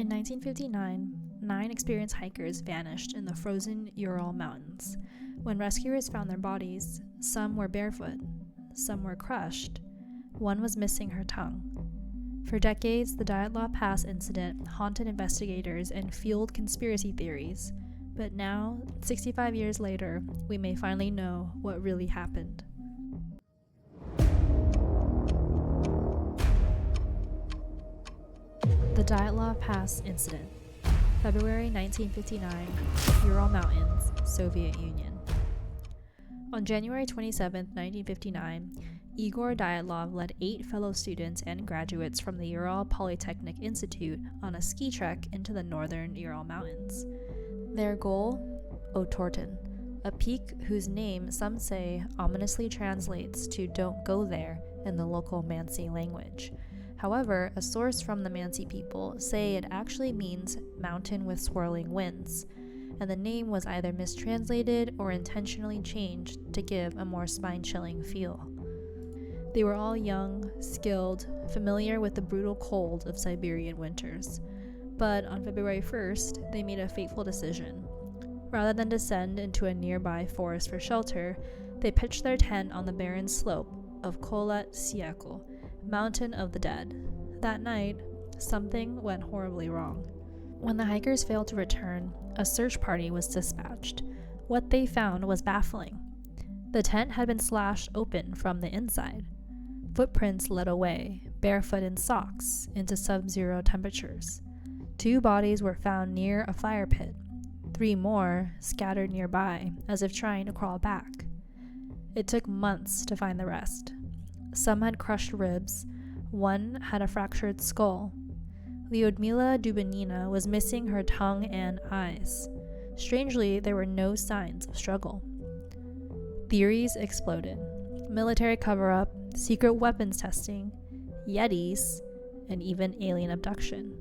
In 1959, 9 experienced hikers vanished in the frozen Ural Mountains. When rescuers found their bodies, some were barefoot, some were crushed, one was missing her tongue. For decades, the Dyatlov Pass Incident haunted investigators and fueled conspiracy theories, but now, 65 years later, we may finally know what really happened. The Dyatlov Pass Incident, February 1959, Ural Mountains, Soviet Union. On January 27, 1959, Igor Dyatlov led 8 fellow students and graduates from the Ural Polytechnic Institute on a ski trek into the northern Ural Mountains. Their goal? Otorten, a peak whose name some say ominously translates to "don't go there" in the local Mansi language. However, a source from the Mansi people say it actually means mountain with swirling winds, and the name was either mistranslated or intentionally changed to give a more spine-chilling feel. They were all young, skilled, familiar with the brutal cold of Siberian winters. But on February 1st, they made a fateful decision. Rather than descend into a nearby forest for shelter, they pitched their tent on the barren slope of Kholat Syakhl, Mountain of the Dead. That night, something went horribly wrong. When the hikers failed to return, a search party was dispatched. What they found was baffling. The tent had been slashed open from the inside. Footprints led away, barefoot in socks, into subzero temperatures. 2 bodies were found near a fire pit. 3 more scattered nearby, as if trying to crawl back. It took months to find the rest. Some had crushed ribs. One had a fractured skull. Lyudmila Dubinina was missing her tongue and eyes. Strangely, there were no signs of struggle. Theories exploded. Military cover-up, secret weapons testing, Yetis, and even alien abduction.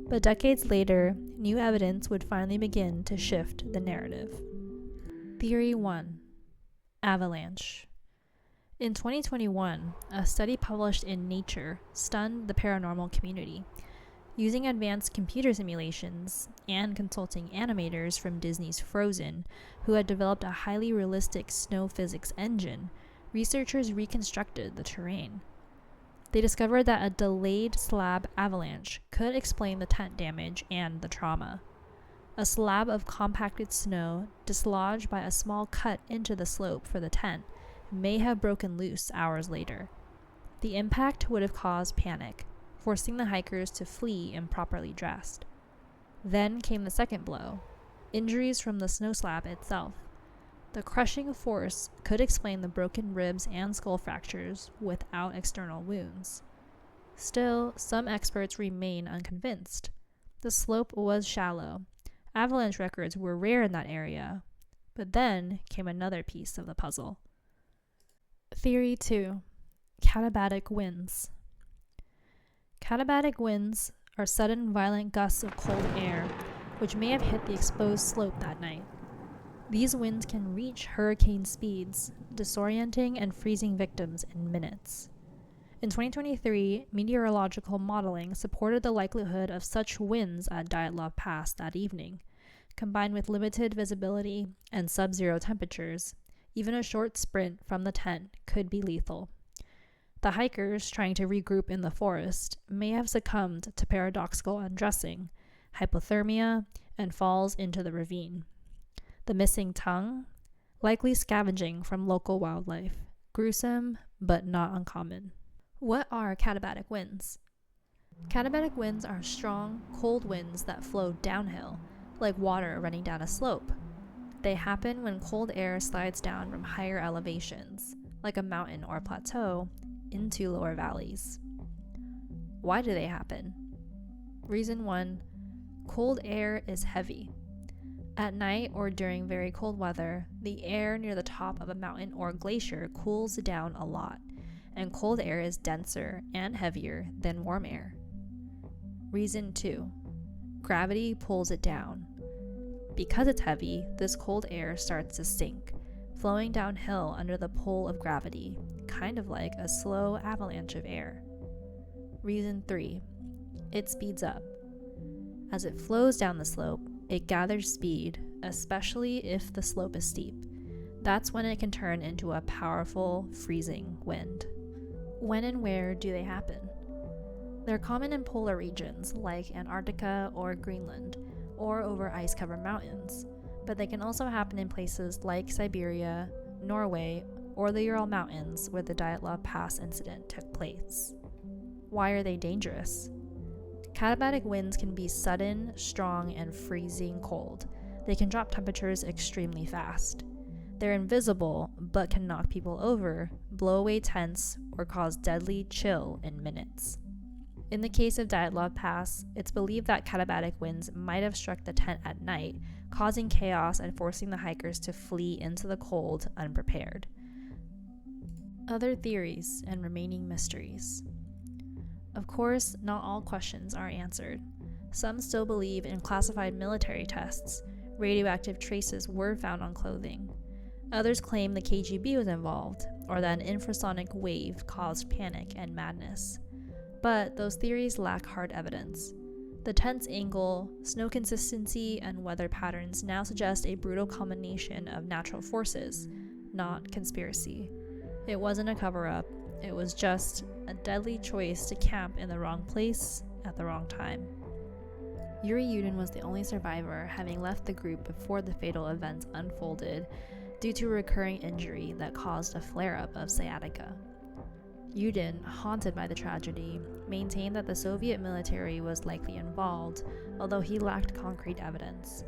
But decades later, new evidence would finally begin to shift the narrative. Theory 1. Avalanche. In 2021, a study published in Nature stunned the paranormal community. Using advanced computer simulations and consulting animators from Disney's Frozen, who had developed a highly realistic snow physics engine, researchers reconstructed the terrain. They discovered that a delayed slab avalanche could explain the tent damage and the trauma. A slab of compacted snow, dislodged by a small cut into the slope for the tent, may have broken loose hours later. The impact would have caused panic, forcing the hikers to flee improperly dressed. Then came the second blow, injuries from the snow slab itself. The crushing force could explain the broken ribs and skull fractures without external wounds. Still, some experts remain unconvinced. The slope was shallow. Avalanche records were rare in that area. But then came another piece of the puzzle. Theory 2. Katabatic winds. Katabatic winds are sudden violent gusts of cold air, which may have hit the exposed slope that night. These winds can reach hurricane speeds, disorienting and freezing victims in minutes. In 2023, meteorological modeling supported the likelihood of such winds at Dyatlov Pass that evening. Combined with limited visibility and sub-zero temperatures, even a short sprint from the tent could be lethal. The hikers, trying to regroup in the forest, may have succumbed to paradoxical undressing, hypothermia, and falls into the ravine. The missing tongue? Likely scavenging from local wildlife. Gruesome, but not uncommon. What are katabatic winds? Katabatic winds are strong, cold winds that flow downhill, like water running down a slope. They happen when cold air slides down from higher elevations, like a mountain or plateau, into lower valleys. Why do they happen? Reason 1. Cold air is heavy. At night or during very cold weather, the air near the top of a mountain or glacier cools down a lot, and cold air is denser and heavier than warm air. Reason 2. Gravity pulls it down. Because it's heavy, this cold air starts to sink, flowing downhill under the pull of gravity, kind of like a slow avalanche of air. Reason 3. It speeds up. As it flows down the slope, it gathers speed, especially if the slope is steep. That's when it can turn into a powerful, freezing wind. When and where do they happen? They're common in polar regions like Antarctica or Greenland, or over ice-covered mountains, but they can also happen in places like Siberia, Norway, or the Ural Mountains where the Dyatlov Pass Incident took place. Why are they dangerous? Katabatic winds can be sudden, strong, and freezing cold. They can drop temperatures extremely fast. They're invisible, but can knock people over, blow away tents, or cause deadly chill in minutes. In the case of Dyatlov Pass, it's believed that katabatic winds might have struck the tent at night, causing chaos and forcing the hikers to flee into the cold unprepared. Other theories and remaining mysteries. Of course, not all questions are answered. Some still believe in classified military tests. Radioactive traces were found on clothing. Others claim the KGB was involved, or that an infrasonic wave caused panic and madness. But those theories lack hard evidence. The tent's angle, snow consistency, and weather patterns now suggest a brutal combination of natural forces, not conspiracy. It wasn't a cover-up, it was just a deadly choice to camp in the wrong place at the wrong time. Yuri Yudin was the only survivor, having left the group before the fatal events unfolded due to a recurring injury that caused a flare-up of sciatica. Yudin, haunted by the tragedy, maintained that the Soviet military was likely involved, although he lacked concrete evidence.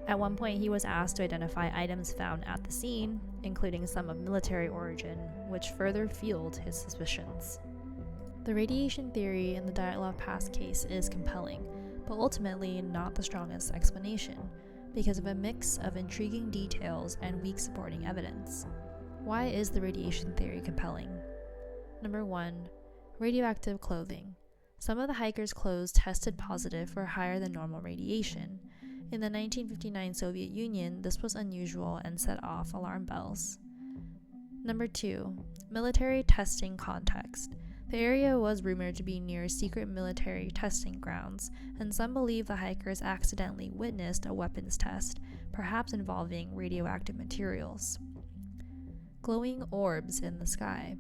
At one point, he was asked to identify items found at the scene, including some of military origin, which further fueled his suspicions. The radiation theory in the Dyatlov Pass case is compelling, but ultimately not the strongest explanation, because of a mix of intriguing details and weak supporting evidence. Why is the radiation theory compelling? Number 1. Radioactive clothing. Some of the hikers' clothes tested positive for higher than normal radiation. In the 1959 Soviet Union, this was unusual and set off alarm bells. Number 2. Military testing context. The area was rumored to be near secret military testing grounds, and some believe the hikers accidentally witnessed a weapons test, perhaps involving radioactive materials. Glowing orbs in the sky.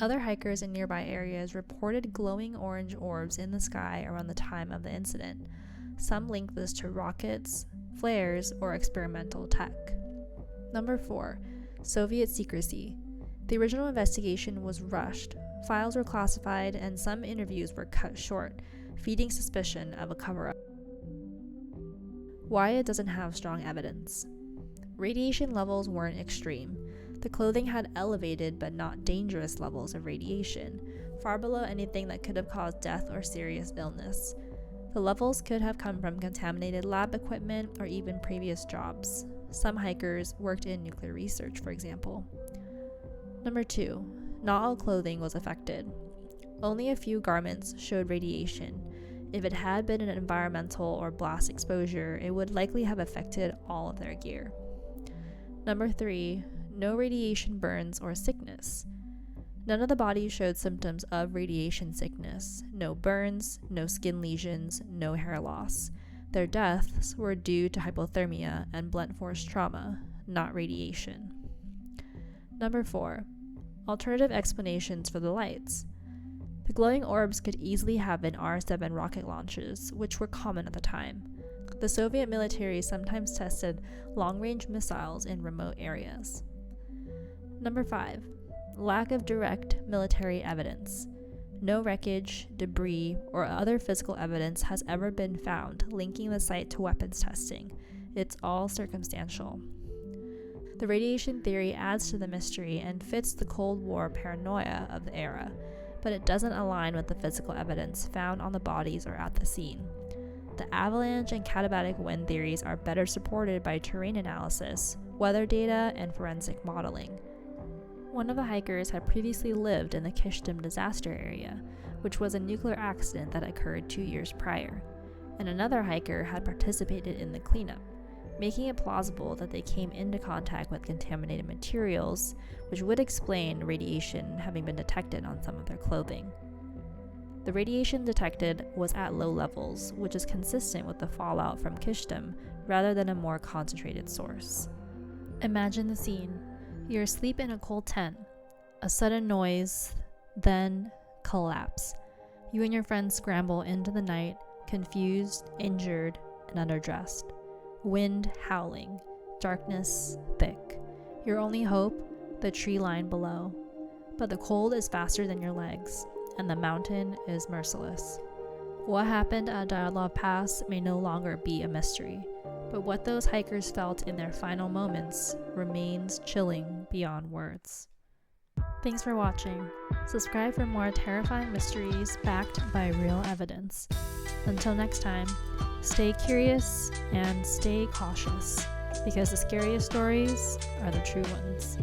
Other hikers in nearby areas reported glowing orange orbs in the sky around the time of the incident. Some link this to rockets, flares, or experimental tech. Number 4. Soviet secrecy. The original investigation was rushed, files were classified, and some interviews were cut short, feeding suspicion of a cover-up. Why it doesn't have strong evidence. Radiation levels weren't extreme. The clothing had elevated but not dangerous levels of radiation, far below anything that could have caused death or serious illness. The levels could have come from contaminated lab equipment or even previous jobs. Some hikers worked in nuclear research, for example. Number 2. Not all clothing was affected. Only a few garments showed radiation. If it had been an environmental or blast exposure, it would likely have affected all of their gear. Number 3. No radiation burns or sickness. None of the bodies showed symptoms of radiation sickness. No burns, no skin lesions, no hair loss. Their deaths were due to hypothermia and blunt force trauma, not radiation. Number 4. Alternative explanations for the lights. The glowing orbs could easily have been R-7 rocket launches, which were common at the time. The Soviet military sometimes tested long-range missiles in remote areas. Number 5. Lack of direct military evidence. No wreckage, debris, or other physical evidence has ever been found linking the site to weapons testing. It's all circumstantial. The radiation theory adds to the mystery and fits the Cold War paranoia of the era, but it doesn't align with the physical evidence found on the bodies or at the scene. The avalanche and katabatic wind theories are better supported by terrain analysis, weather data, and forensic modeling. One of the hikers had previously lived in the Kishtim disaster area, which was a nuclear accident that occurred 2 years prior, and another hiker had participated in the cleanup, making it plausible that they came into contact with contaminated materials, which would explain radiation having been detected on some of their clothing. The radiation detected was at low levels, which is consistent with the fallout from Kishtim rather than a more concentrated source. Imagine the scene. You're asleep in a cold tent. A sudden noise, then collapse. You and your friends scramble into the night, confused, injured, and underdressed. Wind howling, darkness thick. Your only hope, the tree line below. But the cold is faster than your legs, and the mountain is merciless. What happened at Dyatlov Pass may no longer be a mystery, but what those hikers felt in their final moments remains chilling beyond words. Thanks for watching. Subscribe for more terrifying mysteries backed by real evidence. Until next time, stay curious and stay cautious, because the scariest stories are the true ones.